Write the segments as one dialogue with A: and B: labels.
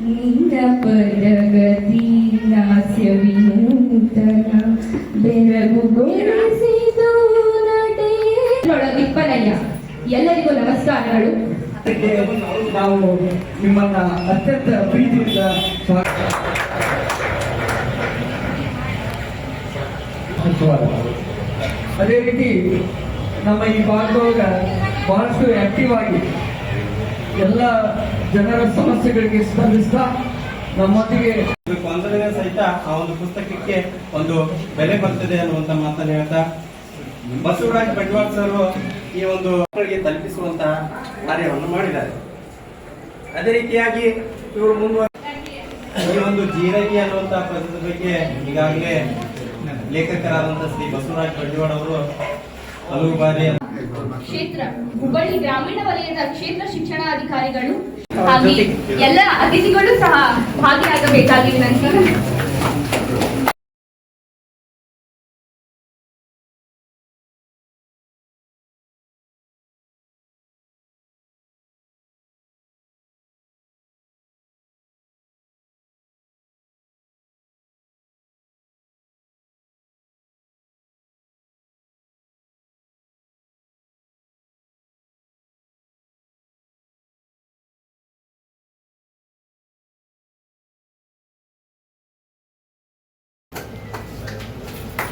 A: ನಿನ್ನ ಪರಗತಿ ನಾಸ್ಯ ವಿನೂತನ ಬೆರಗು ಬೆರೆಸಿದು ನಡೆಯೊಳಗಿಪ್ಪನಯ್ಯ. ಎಲ್ಲರಿಗೂ ನಮಸ್ಕಾರಗಳು.
B: ನಾವು ನಿಮ್ಮನ್ನ ಅತ್ಯಂತ ಪ್ರೀತಿಯಿಂದ ಅದೇ ರೀತಿ ನಮ್ಮ ಈ ಭಾಗದೊಳಗ ಬಹಳಷ್ಟು ಆಕ್ಟಿವ್ ಆಗಿ ಎಲ್ಲ ಜನರ ಸಮಸ್ಯೆಗಳಿಗೆ ಸ್ಪಂದಿಸ್ತಾ ನಮ್ಮೊಂದಿಗೆ
C: ಗೊಂದಲನೇ ಸಹಿತ ಆ ಒಂದು ಪುಸ್ತಕಕ್ಕೆ ಒಂದು ಬೆಲೆ ಬರ್ತದೆ ಅನ್ನುವಂತ ಮಾತನ್ನು ಹೇಳ್ತಾ ಬಸವರಾಜ್ ಬಂಡವಾಳ ಸರ್ ಈ ಒಂದು ಮಕ್ಕಳಿಗೆ ತಲುಪಿಸುವಂತಹ ಕಾರ್ಯವನ್ನು ಮಾಡಿದ್ದಾರೆ. ಅದೇ ರೀತಿಯಾಗಿ ಇವರು ಈ ಒಂದು ಜೀರಗಿ ಅನ್ನುವಂತಹ ಪದದ ಬಗ್ಗೆ ಈಗಾಗಲೇ ಲೇಖಕರಾದಂತಹ ಶ್ರೀ ಬಸವರಾಜ್ ಬಂಡವಾಳ ಅವರು ಹಲವು ಬಾರಿ
A: ಕ್ಷೇತ್ರ ಹುಬ್ಬಳ್ಳಿ ಗ್ರಾಮೀಣ ವಲಯದ ಕ್ಷೇತ್ರ ಶಿಕ್ಷಣಾಧಿಕಾರಿಗಳು ಹಾಗೆ ಎಲ್ಲ ಅತಿಥಿಗಳು ಸಹ ಭಾಗಿಯಾಗಬೇಕಾಗಿ ವಿನಂತಿ.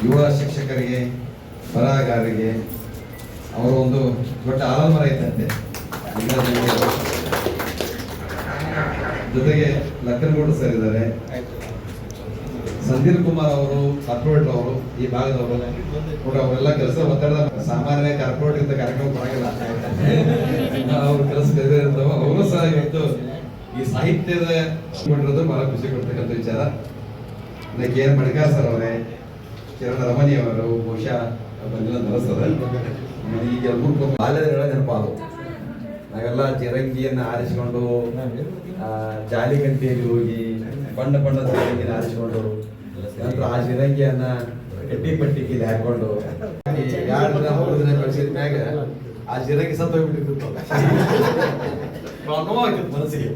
D: ಯುವ ಶಿಕ್ಷಕರಿಗೆ, ಬರಹಗಾರರಿಗೆ ಅವರ ಒಂದು ದೊಡ್ಡ ಆಲಂಬರ ಇದ್ದಂತೆ. ಜೊತೆಗೆ ಲಕ್ಕನಗೌಡ ಸರ್ ಇದ್ದಾರೆ, ಸಂದೀಪ್ ಕುಮಾರ್ ಅವರು, ಕಾರ್ಪೊರೇಟ್ ಅವರು, ಈ ಭಾಗದವರು ಕೂಡ ಅವರೆಲ್ಲ ಕೆಲಸ ಒತ್ತಡ ಸಾಮಾನ್ಯ ಕಾರ್ಪೊರೇಟ್ ಇಂದ ಕಾರ್ಯಕ್ರಮ ಬರಾಗಿಲ್ಲ. ಅವ್ರ ಕೆಲಸ ಬೇರೆ ಇರ್ತಾವ. ಅವರು ಸಹ ಇವತ್ತು ಈ ಸಾಹಿತ್ಯದ ಮಾಡಿರೋದು ಬಹಳ ಖುಷಿ ಕೊಡ್ತಕ್ಕಂಥ ವಿಚಾರ. ಕೆ ಎನ್ ಮಡಿಕಾರ್ ಸರ್ ಅವರೇ, ಕಿರಣ ರಮಣಿ ಅವರು ಬಹುಶಃ ಬಂದಿಲ್ಲ ಅನಿಸ್ತದೆ. ಈಗ ಬಾಲ್ಯದ ನೆನಪಾದವು. ನಾವೆಲ್ಲ ಚಿರಂಗಿಯನ್ನು ಆರಿಸಿಕೊಂಡು ಜಾಲಿಗಂಟೆಯಲ್ಲಿ ಹೋಗಿ ಬಣ್ಣ ಬಣ್ಣದ ಚಿರಂಗಿನ ಆರಿಸಿಕೊಂಡು ನಂತರ ಆ ಚಿರಂಗಿಯನ್ನ ಎಟ್ಟಿ ಪಟ್ಟಿಗೆ ಹಾಕೊಂಡು 2 ದಿನ 3 ದಿನ ಕಳಿಸಿದ ಮ್ಯಾಗ ಆ ಚಿರಂಗಿ ಸತ್ತೋಗ್ಬಿಟ್ಟಿರ್ತಿತ್ತು. ನೋವಾಗಿತ್ತು ಮನಸ್ಸಿಗೆ.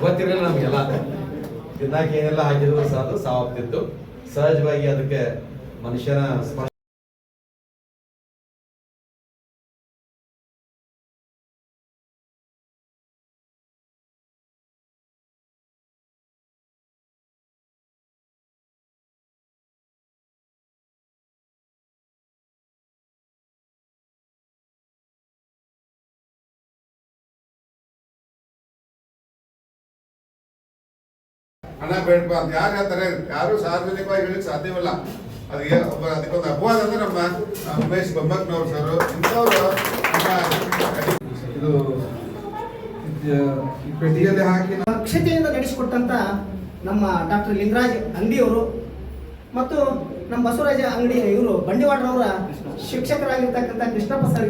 D: ಗೊತ್ತಿರಲಿಲ್ಲ ನಮಗೆಲ್ಲ ತಿನ್ನಾಕ ಏನೆಲ್ಲ ಹಾಕಿದ್ರು ಸಹ ಅದು ಸಾವಾಗ್ತಿತ್ತು. ಸಹಜವಾಗಿ ಅದಕ್ಕೆ ಮನುಷ್ಯನ
E: ಹಣ ಬೇಡಪ್ಪ ಅಂತ ಯಾರು ಹೇಳ್ತಾರೆ? ಯಾರು ಸಾರ್ವಜನಿಕವಾಗಿ ಹೇಳಿಕ್ ಸಾಧ್ಯವಿಲ್ಲ. ಅದಕ್ಕೊಂದು ಅಪವಾದ ಅಂದ್ರೆ ನಮ್ಮ ಉಮೇಶ್ ಬೊಮ್ಮಕ್ನವ್ರು ಸರ್ ಇಂಥವ್ರು ಇದು ಪೆಟ್ಟಿಗೆಯಲ್ಲಿ ಹಾಕಿ
F: ದಕ್ಷತೆಯಿಂದ ನಡೆಸಿಕೊಟ್ಟಂತ ನಮ್ಮ ಡಾಕ್ಟರ್ ಲಿಂಗರಾಜ್ ಅಂಗಡಿಯವರು ಮತ್ತು ನಮ್ಮ ಬಸವರಾಜ ಅಂಗಡಿ ಇವರು ಬಂಡಿವಾಡ್ರವರ ಶಿಕ್ಷಕರಾಗಿರ್ತಕ್ಕಂಥ ಕೃಷ್ಣಪ್ಪ ಸರ್